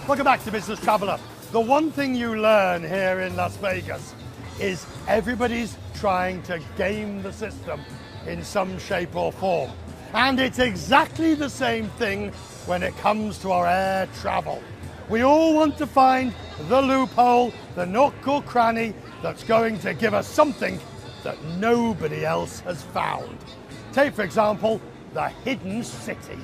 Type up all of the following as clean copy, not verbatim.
Welcome back to Business Traveller. The one thing you learn here in Las Vegas is everybody's trying to game the system in some shape or form. And it's exactly the same thing when it comes to our air travel. We all want to find the loophole, the nook or cranny that's going to give us something that nobody else has found. Take, for example, the hidden city.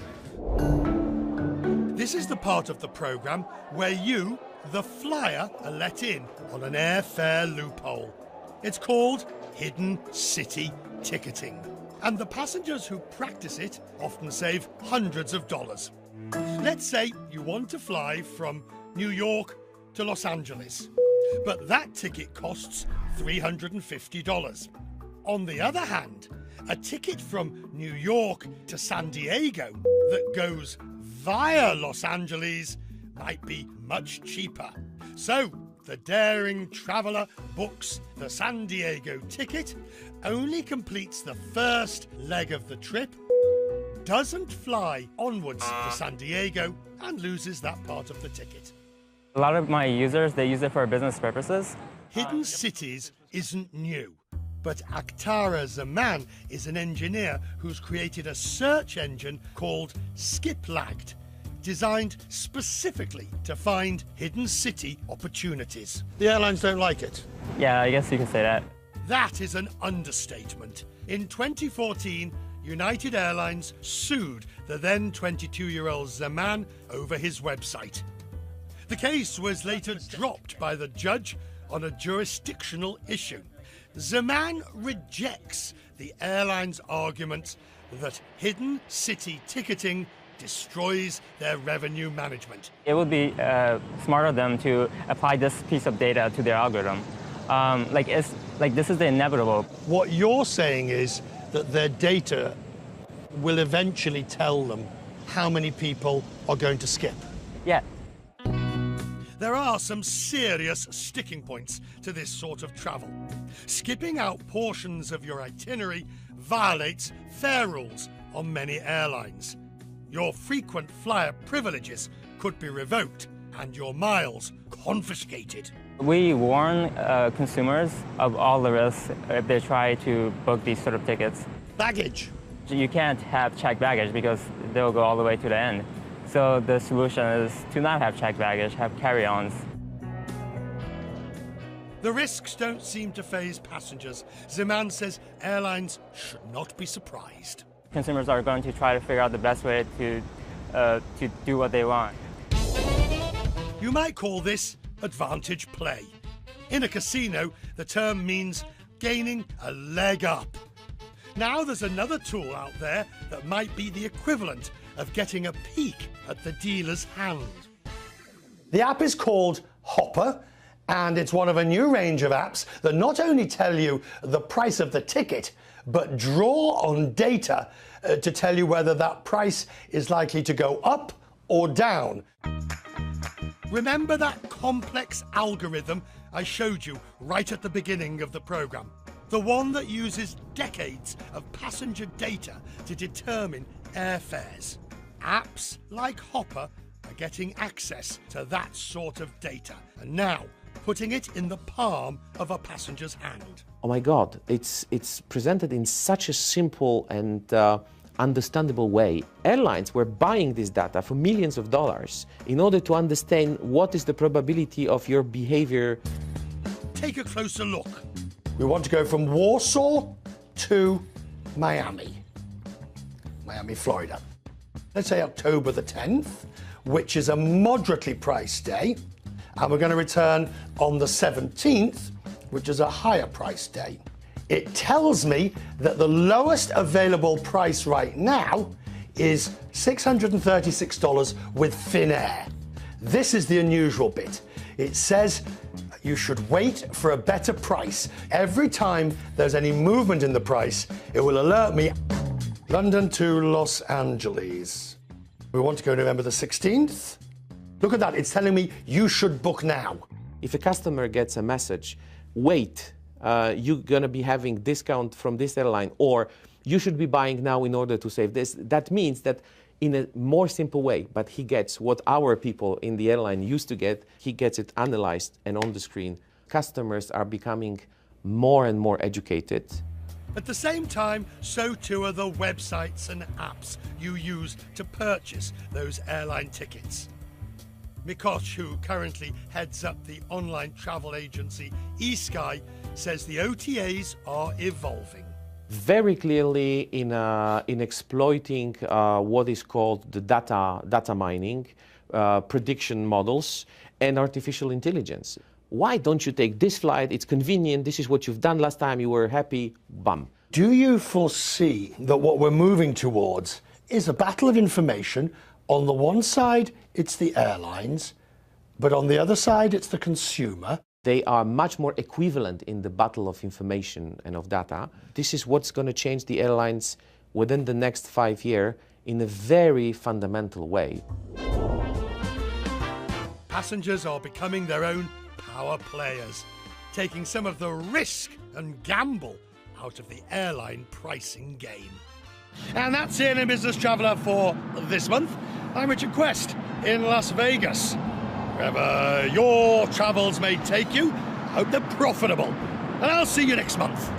This is the part of the program where you, the flyer, are let in on an airfare loophole. It's called hidden city ticketing. And the passengers who practice it often save hundreds of dollars. Let's say you want to fly from New York to Los Angeles, but that ticket costs $350. On the other hand, a ticket from New York to San Diego that goes via Los Angeles might be much cheaper. So the daring traveller books the San Diego ticket, only completes the first leg of the trip, doesn't fly onwards to San Diego, and loses that part of the ticket. A lot of my users, they use it for business purposes. Hidden cities isn't new, but Aktara Zaman is an engineer who's created a search engine called Skiplagged, designed specifically to find hidden city opportunities. The airlines don't like it. Yeah, I guess you could say that. That is an understatement. In 2014, United Airlines sued the then 22-year-old Zaman over his website. The case was later dropped by the judge on a jurisdictional issue. Zaman rejects the airline's argument that hidden city ticketing destroys their revenue management. It would be smart of them to apply this piece of data to their algorithm. This is the inevitable. What you're saying is that their data will eventually tell them how many people are going to skip. Yeah. There are some serious sticking points to this sort of travel. Skipping out portions of your itinerary violates fare rules on many airlines. Your frequent flyer privileges could be revoked and your miles confiscated. We warn consumers of all the risks if they try to book these sort of tickets. Baggage. You can't have checked baggage because they'll go all the way to the end. So the solution is to not have checked baggage, have carry-ons. The risks don't seem to faze passengers. Zaman says airlines should not be surprised. Consumers are going to try to figure out the best way to do what they want. You might call this advantage play. In a casino, the term means gaining a leg up. Now there's another tool out there that might be the equivalent of getting a peek at the dealer's hand. The app is called Hopper, and it's one of a new range of apps that not only tell you the price of the ticket, but draw on data to tell you whether that price is likely to go up or down. Remember that complex algorithm I showed you right at the beginning of the program? The one that uses decades of passenger data to determine airfares. Apps like Hopper are getting access to that sort of data, and now putting it in the palm of a passenger's hand. Oh my God, it's presented in such a simple and understandable way. Airlines were buying this data for millions of dollars in order to understand what is the probability of your behavior. Take a closer look. We want to go from Warsaw to Miami, Florida. Let's say October the 10th, which is a moderately priced day, and we're going to return on the 17th, which is a higher priced day. It tells me that the lowest available price right now is $636 with Finnair. This is the unusual bit. It says you should wait for a better price. Every time there's any movement in the price, it will alert me. London to Los Angeles. We want to go November the 16th. Look at that, it's telling me you should book now. If a customer gets a message, wait, you're going to be having discount from this airline, or you should be buying now in order to save this, that means that in a more simple way, but he gets what our people in the airline used to get. He gets it analyzed and on the screen. Customers are becoming more and more educated. At the same time, so too are the websites and apps you use to purchase those airline tickets. Mikosh, who currently heads up the online travel agency eSky, says the OTAs are evolving. Very clearly in exploiting what is called the data mining, prediction models, and artificial intelligence. Why don't you take this flight? It's convenient. This is what you've done last time. You were happy. Bum. Do you foresee that what we're moving towards is a battle of information? On the one side, it's the airlines, but on the other side, it's the consumer. They are much more equivalent in the battle of information and of data. This is what's going to change the airlines within the next 5 years in a very fundamental way. Passengers are becoming their own power players, taking some of the risk and gamble out of the airline pricing game. And that's it in Business Traveller for this month. I'm Richard Quest in Las Vegas. Wherever your travels may take you, I hope they're profitable. And I'll see you next month.